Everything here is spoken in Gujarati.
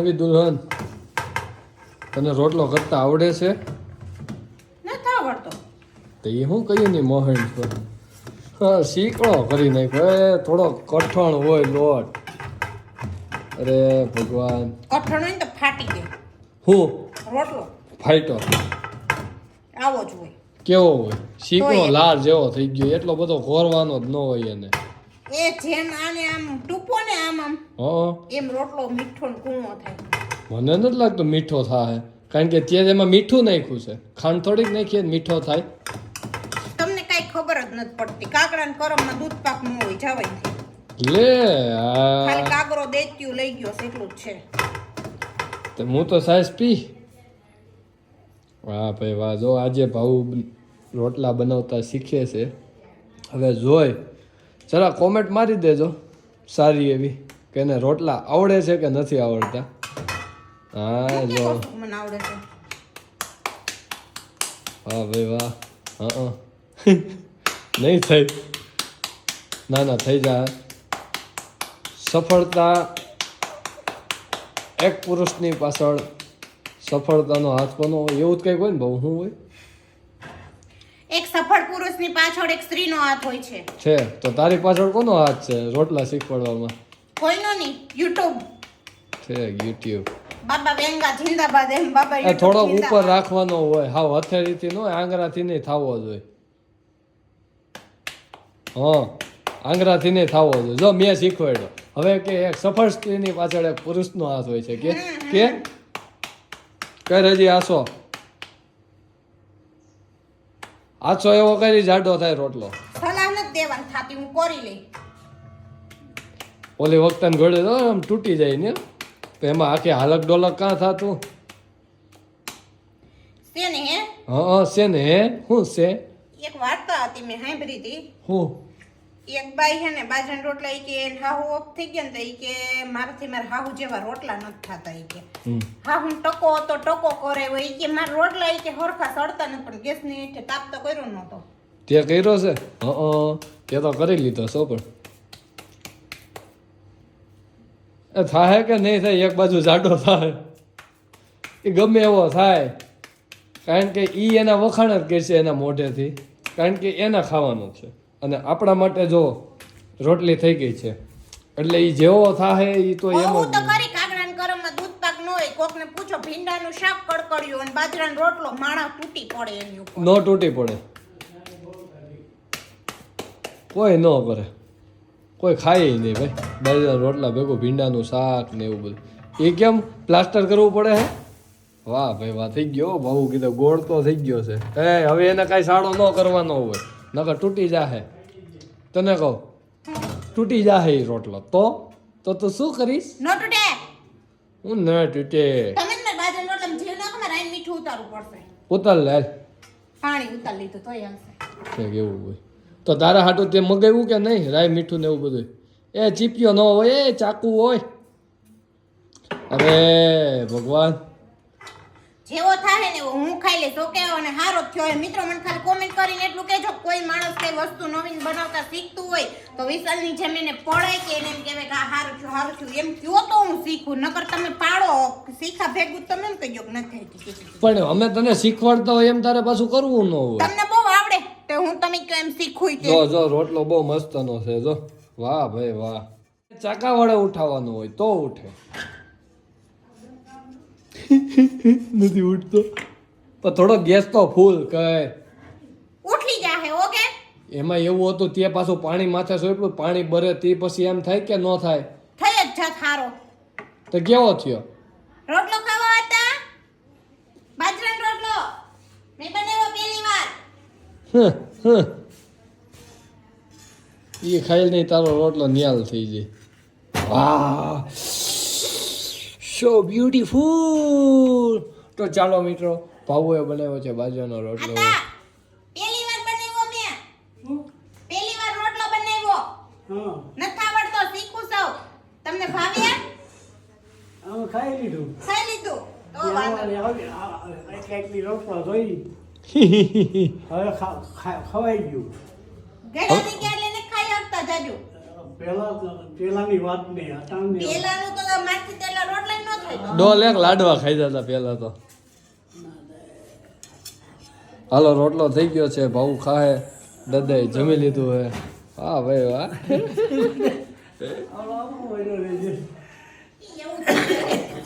નવી દુલ્હન તને રોટલો કરતા આવડે છે? નથી આવડતો. તો એ શું કહ્યું ને મોહન પર હા શીકણો કરી નાખ્યો. થોડો કઠણ હોય લોટ. અરે ભગવાન, કઠણ હોય ને તો ફાટી જાય. હું રોટલો ફાઈટો આવો જ હોય. કેવો હોય? શીકણો તોય. લાલ જેવો થઈ ગયો. એટલો બધો ઘોરવાનો જ ન હોય એને. એ જેમ આને આમ ટૂંપો ને આમ હા એમ રોટલો મીઠો ને કૂણો થાય. મને નથી લાગતું મીઠો થાય, કારણ કે ત્યાં એમાં મીઠું નાખ્યું છે. ખાંડ થોડીક નાખીએ ને મીઠો થાય. તમને કઈ ખબર જ નથી પડતી. કાકડા ને કરમમાં દૂધ પાક ન હોય, જવાય નહીં. લે ખાલી કાગરો દેત્યું લઈ ગયો છે એટલું જ છે. તો હું તો સાઈઝ પી. વાહ ભાઈ વાહ, જો આજે ભાઉ રોટલા બનાવતા શીખે છે. હવે જોઈ જરા કોમેન્ટ મારી દેજો સારી એવી કે એને રોટલા આવડે છે કે નથી આવડતા. હા જો મને આવડે છે. વાહ ભાઈ વાહ. હા નહીં થઈ. ના ના થઈ જાય. સફળતા એક પુરુષની પાછળ સફળતાનો હાથ કોનો હોય એવું જ કંઈક હોય ને બહુ શું હોય એક સફળ પુરુષની પાછળ એક સ્ત્રીનો હાથ હોય છે. છે? તો તારી પાછળ કોનો હાથ છે રોટલા શીખવાડવામાં? કોઈનો નહીં, યુટ્યુબ. છે યુટ્યુબ. બાબા વેંગા જિંદાબાદ. એમ બાબા એ YouTube થોડો ઉપર જિંદાબાદ. રાખવાનો હોય, હાવ હથેળીથી નો આંગળાથી નહીં થવો જોઈએ. હા આંગળાથી નહીં થવો જોઈએ. જો મેં શીખવાડ્યો. હવે કે એક સફળ સ્ત્રીની પાછળ એક પુરુષનો હાથ હોય છે કે કર હજી આસો એવો કરી જાડો થાય રોટલો. સલાહ નથી દેવાની થાતી, હું કરી લઈ. ઓલી વખતે ઘોડે તો આમ તૂટી જાય ને, તો એમાં આખી હાલક ડોલક કાં થતું? છે ને હે હા છે ને. હે શું છે? એક વાર્તા હતી મેં સાંભળી હતી. હું એક બાઈ છે ને બાજરાના રોટલા ઈ કે હાહુ ઓફ થઈ ગયા ને તો ઈ કે મારાથી મારા હાહુ જેવા રોટલા નથી થતા. ઈ કે હાહુ ટકો હતો ટકો કરે હોય. ઈ કે મારા રોટલા ઈ કે હરખા સડતા નથી, પણ ગેસની હેઠે તાપ તો કર્યો નહોતો. તે કર્યો છે? તે તો કરી લીધો છો. પણ એ થાય કે નહીં થાય, એક બાજુ જાડો થાય એ ગમે એવો થાય, કારણ કે ઈ એના વખાણ જ કરશે એના મોઢેથી, કારણ કે એને ખાવાનું છે. અને આપણા માટે જો રોટલી થઈ ગઈ છે એટલે ઈ જેવો થાય ઈ તો એમ હું તો જ. કરી કાગડાના કરમમાં દૂધ પાક ન હોય. કોકને પૂછો ભીંડાનું શાક કડકડ્યું અને બાજરાનો રોટલો માણસ તૂટી પડે એની ઉપર. ન તૂટી પડે, કોઈ ન કરે, કોઈ ખાય નહીં ભાઈ. બાજરાના રોટલા ભેગું ભીંડાનું શાક ને એવું બધું એ કેમ પ્લાસ્ટર કરવું પડે હે? વાહ ભાઈ વાહ, થઈ ગયો બહુ કીધું. ગોળ તો થઈ ગયો છે. હવે એને કાંઈ સાડો ન કરવાનો હોય, નકર તૂટી જાહે. તને કહું તૂટી જાહે એ રોટલો. તો તું શું કરીશ? ન તૂટે. હું ન તૂટે. તમે જ બાજરાના રોટલામાં જીવ નાખો, મારે આઈને મીઠું ઉતારવું પડશે. ઉતાર લે પાણી ઉતાર લીધું તોય આવશે. એવું હોય તો તારા હાટું તે મગાવ્યું કે નહીં? રાય મીઠું ને એવું બધું એ ચીપિયો ન હોય, એ ચાકુ હોય. અરે ભગવાન, જેવો થાય ને એવો હું ખાઈ લઈશ. ઓકે, અને હારો થયો હોય. મિત્રો મને ખાલી કોમેન્ટ કરીને એટલું કહેજો, કોઈ માણસ કઈ વસ્તુ નવીન બનાવતા શીખતું હોય તો વિશાલની જેમ એને પડાય કે એને એમ કહેવાય કે આ હારું થયું એમ કયો તો હું શીખું. નકર તમે પાડો શીખા ભેગું તમે એમ કહેજો કે નથી થતી. પણ અમે તને શીખવાડતા હોય એમ તારે પાછું કરવું ન હોય. તમને બહુ આવડે તો હું તમે કયો એમ શીખું કે જો રોટલો બહુ મસ્તનો છે. જો વાહ ભાઈ વાહ. ચાકા વડે ઉઠાવવાનું હોય તો ઉઠે. નથી ઉઠતો. પણ થોડો ગેસ તો ફૂલ કર. ઉઠી જાહે. ઓકે, એમાં એવું હતું તે પાછું પાણી માથે સોંપ્યું, પાણી બરે તે પછી એમ થાય કે ન થાય? થઈ જ જાત હારો. તો કેવો થયો રોટલો ખાવા હતા? બાજરાનો રોટલો મેં બનાવ્યો પહેલી વાર. એ ખાઈ નહીં તારો રોટલો નિયાલ થઈ જાય. વાહ, સો બ્યુટીફુલ. તો ચાલો મિત્રો, ભાવુએ બનાવ્યો છે બાજરાનો રોટલો. આતા પહેલી વાર બનાવ્યો મેં. પહેલી વાર રોટલો બનાવ્યો. નથી આવડતો, શીખું સૌ. તમને ભાવે? અમે ખાઈ લીધું. ખાઈ લીધું તો વાંધો નહીં. એટલી રોટલો જોઈ હવે ખવાઈ ગયું. ઘેડાની ક્યારે ને ખાઈ શકતા જાજુ. પેલાની વાત નહીં અટાણની વાત. પેલાનું તો મારથી તેલા રોટલા ય ન થાય. ડોલ એક લાડવા ખાઈ જતા પેલા તો. હાલો રોટલો થઈ ગયો છે, ભાऊ ખાહે, દાદાએ જમી લીધું હે. વાહ ભાઈ વાહ. આવો આવો વળ્યો રહેજે. એવું થાય.